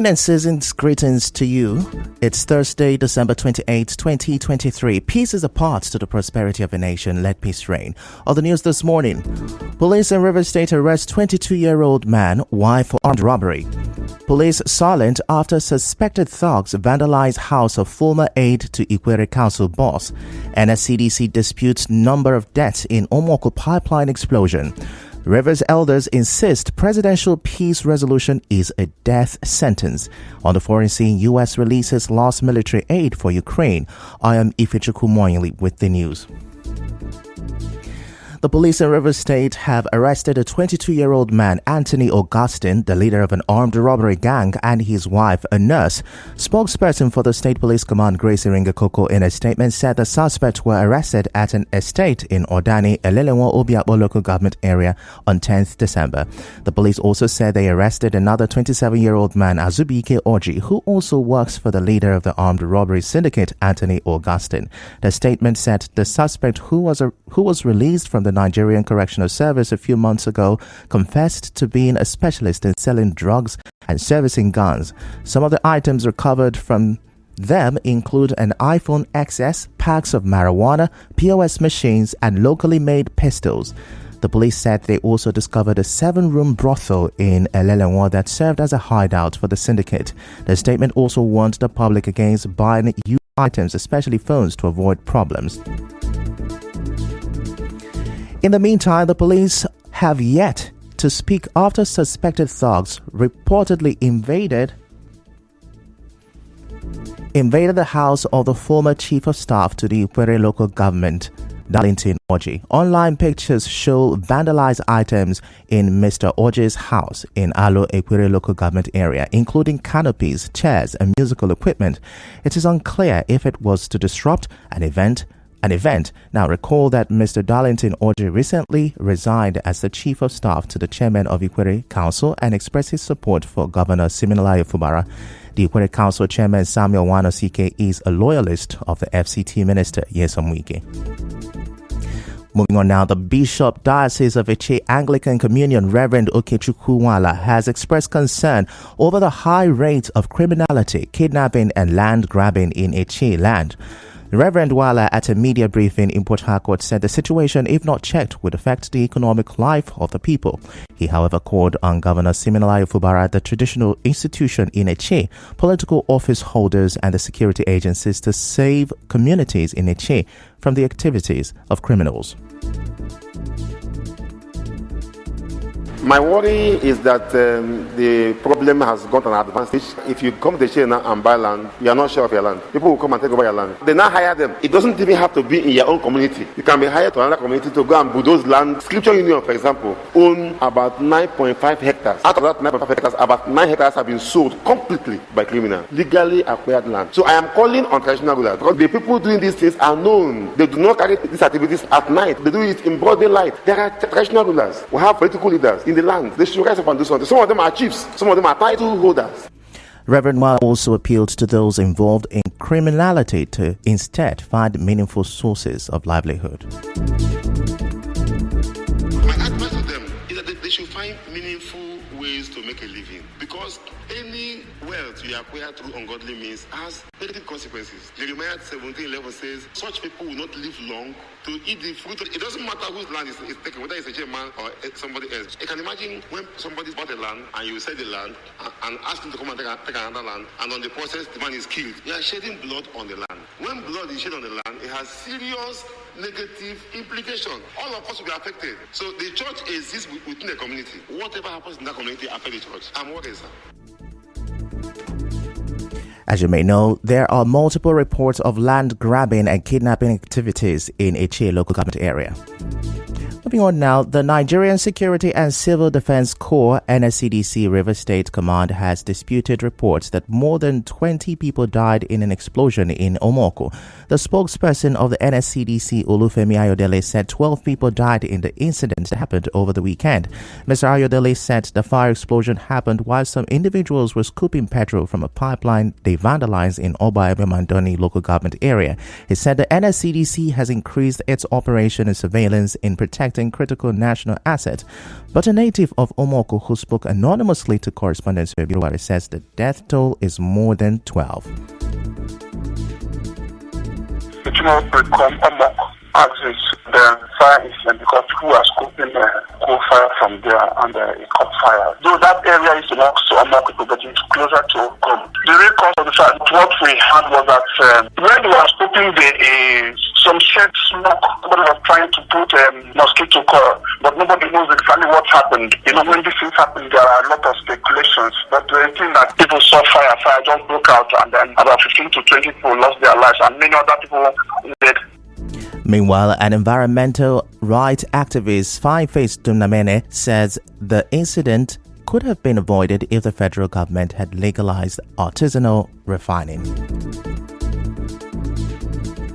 Rain and season's greetings to you. It's Thursday, December 28, 2023. Peace is a path to the prosperity of a nation. Let peace reign. On the news this morning, police in Rivers State arrest 22-year-old man, wife for armed robbery. Police silent after suspected thugs vandalize house of former aide to Ikwere Council boss. NSCDC disputes number of deaths in Omoko pipeline explosion. Rivers elders insist presidential peace resolution is a death sentence. On the foreign scene, U.S. releases lost military aid for Ukraine. I am Ifechukwu Moyinli with the news. The police in Rivers State have arrested a 22-year-old man, Anthony Augustine, the leader of an armed robbery gang, and his wife, a nurse. Spokesperson for the State Police Command, Grace Iringakoko, in a statement said the suspects were arrested at an estate in Odani, Elelenwo Obiakpo local government area on 10th December. The police also said they arrested another 27-year-old man, Azubike Oji, who also works for the leader of the armed robbery syndicate, Anthony Augustine. The statement said the suspect, who was released from the Nigerian Correctional Service a few months ago, confessed to being a specialist in selling drugs and servicing guns. Some of the items recovered from them include an iPhone XS, packs of marijuana, POS machines, and locally made pistols. The police said they also discovered a 7-room brothel in Elelenwo that served as a hideout for the syndicate. The statement also warned the public against buying used items, especially phones, to avoid problems. In the meantime, the police have yet to speak after suspected thugs reportedly invaded the house of the former chief of staff to the Ikwere local government, Darlington Oji. Online pictures show vandalized items in Mr. Oji's house in Alo Ikwere local government area, including canopies, chairs, and musical equipment. It is unclear if it was to disrupt an event. Now, recall that Mr. Darlington Oji recently resigned as the chief of staff to the chairman of Ikwere Council and expressed his support for Governor Siminalayi Fubara. The Ikwere Council chairman Samuel Wanosike is a loyalist of the FCT minister Nyesom Wike. Moving on now, the Bishop Diocese of Eche Anglican Communion, Reverend Okechukwu Wala, has expressed concern over the high rate of criminality, kidnapping, and land grabbing in Eche land. Reverend Wala, at a media briefing in Port Harcourt, said the situation, if not checked, would affect the economic life of the people. He, however, called on Governor Siminalayi Fubara, the traditional institution in Eche, political office holders, and the security agencies to save communities in Eche from the activities of criminals. My worry is that the problem has got an advantage. If you come to China and buy land, you are not sure of your land. People will come and take over your land. They now hire them. It doesn't even have to be in your own community. You can be hired to another community to go and bulldoze land. Scripture Union, for example, own about 9.5 hectares. Out of that 9.5 hectares, about 9 hectares have been sold completely by criminals, legally acquired land. So I am calling on traditional rulers, because the people doing these things are known. They do not carry these activities at night. They do it in broad daylight. There are traditional rulers. We have political leaders in the land. They should rise up and do something. Some of them are chiefs. Some of them are title holders. Reverend Wala also appealed to those involved in criminality to instead find meaningful sources of livelihood. My advice to them is that they should find meaningful ways to make a living, because any wealth you acquire through ungodly means has negative consequences. Jeremiah 17:11 says, such people will not live long to eat the fruit. It doesn't matter whose land is taken, whether it's a German or somebody else. You can imagine when somebody's bought a land and you sell the land and ask him to come and take another land, and on the process the man is killed. You are shedding blood on the land. When blood is shed on the land, it has serious negative implication. All of us will be affected. So the church exists within the community. Whatever happens in that community affects the church. And what is that? As you may know, there are multiple reports of land grabbing and kidnapping activities in Eche local government area. Moving on now, the Nigerian Security and Civil Defense Corps NSCDC Rivers State Command has disputed reports that more than 20 people died in an explosion in Omoko. The spokesperson of the NSCDC, Olufemi Ayodele, said 12 people died in the incident that happened over the weekend. Mr. Ayodele said the fire explosion happened while some individuals were scooping petrol from a pipeline they vandalized in Oba Mandoni local government area. He said the NSCDC has increased its operation and surveillance in protecting protecting critical national assets. But a native of Omoko who spoke anonymously to correspondent Soebiruware says the death toll is more than 12. It will become Omok axis. The fire incident because people are scoping coal fire from there and it caught fire. Though that area is belongs to Omok people, but it's closer to Okom. The real cause of the fire, what we had was that when they were scoping some shed smoke, somebody was trying to put mosquito coil, but nobody knows exactly what happened. You know, when these things happen, there are a lot of speculations. But the thing that people saw fire just broke out, and then about 15 to 20 people lost their lives, and many other people dead. Meanwhile, an environmental rights activist, Five-Face Dumnamene, says the incident could have been avoided if the federal government had legalized artisanal refining.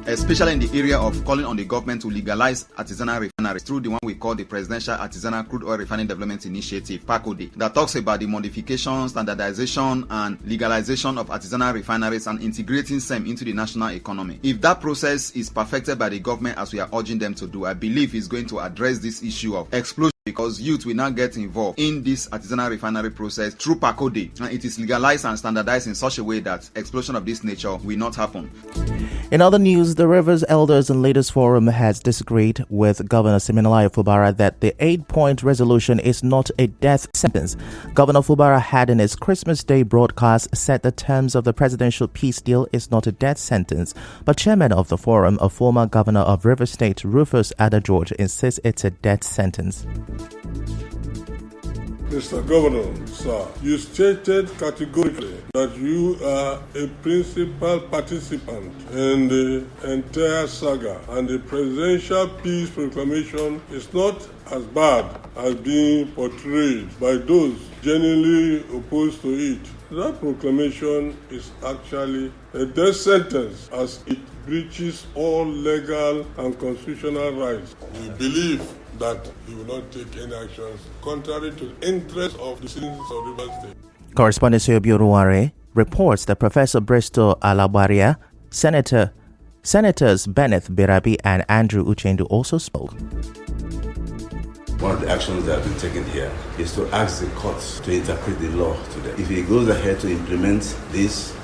Especially in the area of calling on the government to legalize artisanal refineries through the one we call the Presidential Artisanal Crude Oil Refining Development Initiative, PACODE, that talks about the modification, standardization, and legalization of artisanal refineries and integrating them into the national economy. If that process is perfected by the government as we are urging them to do, I believe it's going to address this issue of explosion, because youth will now get involved in this artisanal refinery process through PACODE, and it is legalized and standardized in such a way that explosion of this nature will not happen. In other news, the Rivers Elders and Leaders Forum has disagreed with Governor Siminalayi Fubara that the 8-point resolution is not a death sentence. Governor Fubara had in his Christmas Day broadcast said the terms of the presidential peace deal is not a death sentence, but chairman of the forum, a former governor of Rivers State, Rufus Ada-George, insists it's a death sentence. Mr. Governor, sir, you stated categorically that you are a principal participant in the entire saga, and the presidential peace proclamation is not as bad as being portrayed by those genuinely opposed to it. That proclamation is actually a death sentence as it breaches all legal and constitutional rights. We believe that he will not take any actions contrary to the interests of the citizens of Rivers State. Correspondent Soebiruware reports that Professor Bristol Alabaria, Senators Bennett Birabi and Andrew Uchendu also spoke. One of the actions that have been taken here is to ask the courts to interpret the law to them. If he goes ahead to implement this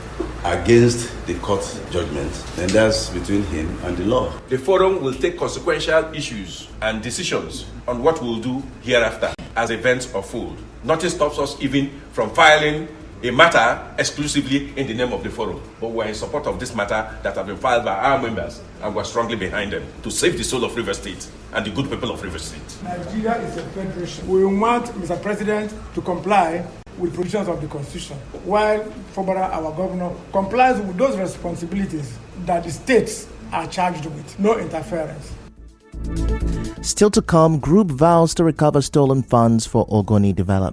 against the court judgment, then that's between him and the law. The forum will take consequential issues and decisions on what we'll do hereafter as events unfold. Nothing stops us even from filing a matter exclusively in the name of the forum. But we're in support of this matter that have been filed by our members, and we're strongly behind them to save the soul of Rivers State and the good people of Rivers State. Nigeria is a federation. We want Mr. President to comply with provisions of the Constitution, while Fubara, our governor, complies with those responsibilities that the states are charged with. No interference. Still to come, group vows to recover stolen funds for Ogoni development.